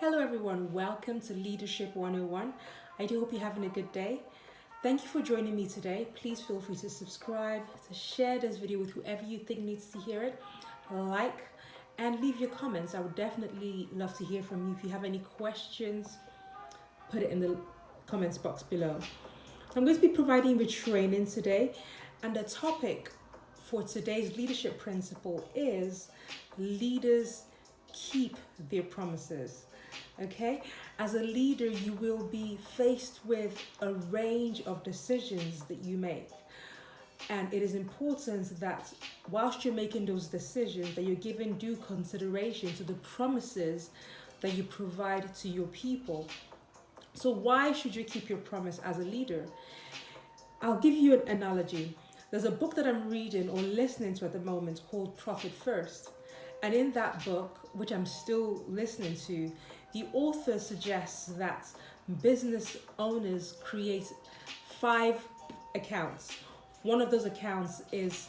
Hello, everyone. Welcome to Leadership 101. I do hope you're having a good day. Thank you for joining me today. Please feel free to subscribe, to share this video with whoever you think needs to hear it, like, and leave your comments. I would definitely love to hear from you. If you have any questions, put it in the comments box below. I'm going to be providing you with training today, and the topic for today's leadership principle is leaders keep their promises. Okay, as a leader, you will be faced with a range of decisions that you make. And it is important that whilst you're making those decisions, that you're giving due consideration to the promises that you provide to your people. So why should you keep your promise as a leader? I'll give you an analogy. There's a book that I'm reading or listening to at the moment called Profit First. And in that book, which I'm still listening to, the author suggests that business owners create 5 accounts. One of those accounts is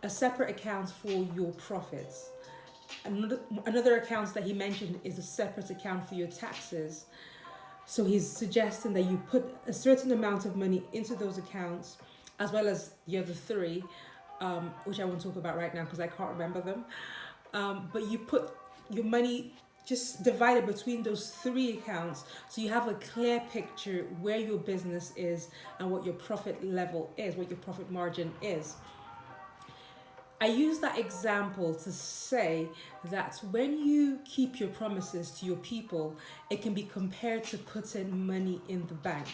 a separate account for your profits. Another account that he mentioned is a separate account for your taxes. So he's suggesting that you put a certain amount of money into those accounts, as well as the other 3, which I won't talk about right now because I can't remember them. But you put your money just divided between those 3 accounts, so you have a clear picture where your business is and what your profit level is, what your profit margin is. I use that example to say that when you keep your promises to your people, it can be compared to putting money in the bank.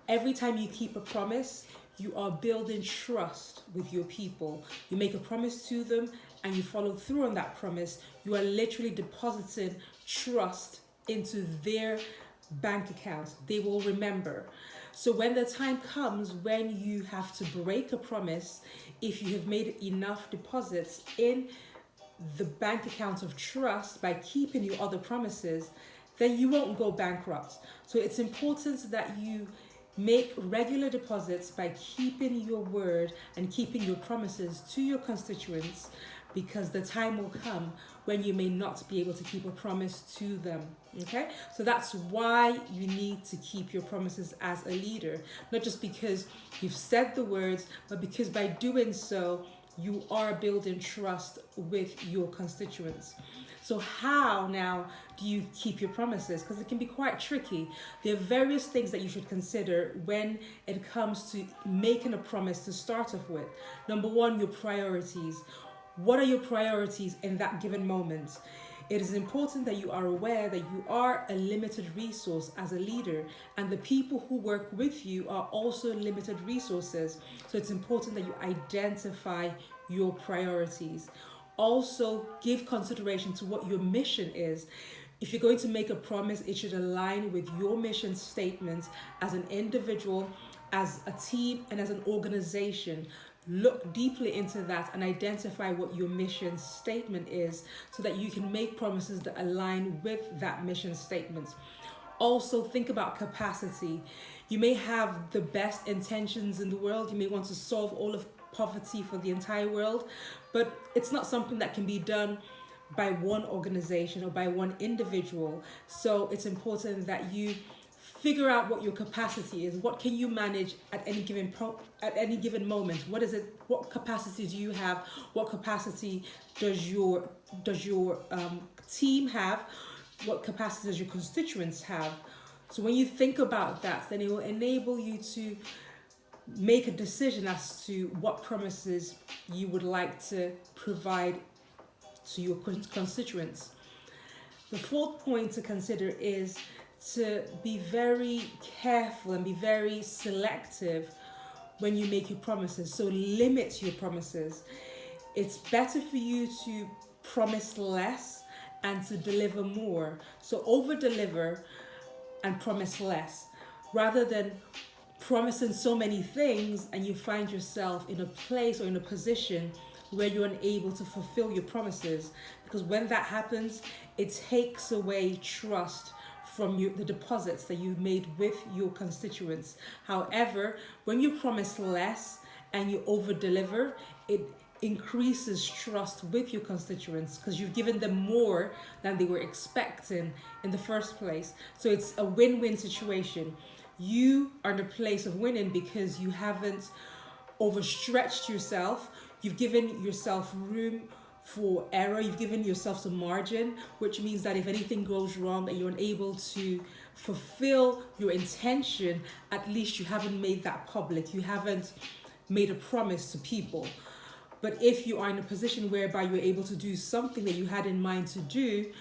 Every time you keep a promise, you are building trust with your people. You make a promise to them and you follow through on that promise. You are literally depositing trust into their bank account. They will remember. So when the time comes when you have to break a promise, if you have made enough deposits in the bank account of trust by keeping your other promises, then you won't go bankrupt. So it's important that you make regular deposits by keeping your word and keeping your promises to your constituents, because the time will come when you may not be able to keep a promise to them. Okay, so that's why you need to keep your promises as a leader, not just because you've said the words, but because by doing so you are building trust with your constituents. So how now do you keep your promises? Because it can be quite tricky. There are various things that you should consider when it comes to making a promise to start off with. Number 1, your priorities. What are your priorities in that given moment? It is important that you are aware that you are a limited resource as a leader, and the people who work with you are also limited resources. So it's important that you identify your priorities. Also, give consideration to what your mission is. If you're going to make a promise, it should align with your mission statement as an individual, as a team, and as an organization. Look deeply into that and identify what your mission statement is so that you can make promises that align with that mission statement. Also, think about capacity. You may have the best intentions in the world. You may want to solve all of poverty for the entire world, but it's not something that can be done by one organization or by one individual. So it's important that you figure out what your capacity is. What can you manage at any given moment? What is it? What capacity do you have? What capacity does your team have? What capacity does your constituents have? So when you think about that, then it will enable you to make a decision as to what promises you would like to provide to your constituents. The 4th point to consider is to be very careful and be very selective when you make your promises. So limit your promises. It's better for you to promise less and to deliver more. So over deliver and promise less, rather than promising so many things and you find yourself in a place or in a position where you're unable to fulfill your promises. Because when that happens, it takes away trust from the deposits that you made with your constituents. However, when you promise less and you over deliver, it increases trust with your constituents because you've given them more than they were expecting in the first place. So it's a win-win situation. You are in a place of winning because you haven't overstretched yourself. You've given yourself room for error. You've given yourself some margin, which means that if anything goes wrong and you're unable to fulfill your intention, at least you haven't made that public. You haven't made a promise to people. But if you are in a position whereby you're able to do something that you had in mind to do,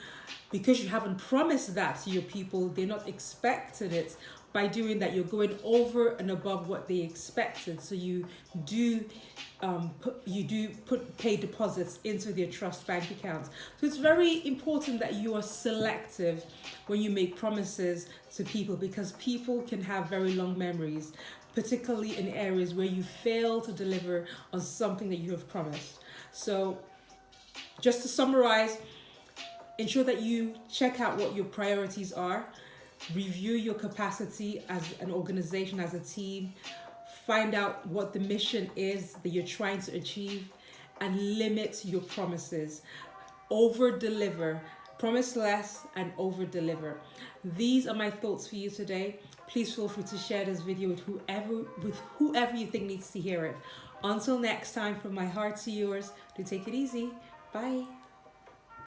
because you haven't promised that to your people, they're not expecting it. By doing that, you're going over and above what they expected. So you do pay deposits into their trust bank accounts. So it's very important that you are selective when you make promises to people, because people can have very long memories, particularly in areas where you fail to deliver on something that you have promised. So just to summarize, ensure that you check out what your priorities are. Review your capacity as an organization, as a team. Find out what the mission is that you're trying to achieve, and limit your promises. Over deliver. Promise less and over deliver. These are my thoughts for you today. Please feel free to share this video with whoever you think needs to hear it. Until next time, from my heart to yours, do take it easy. Bye.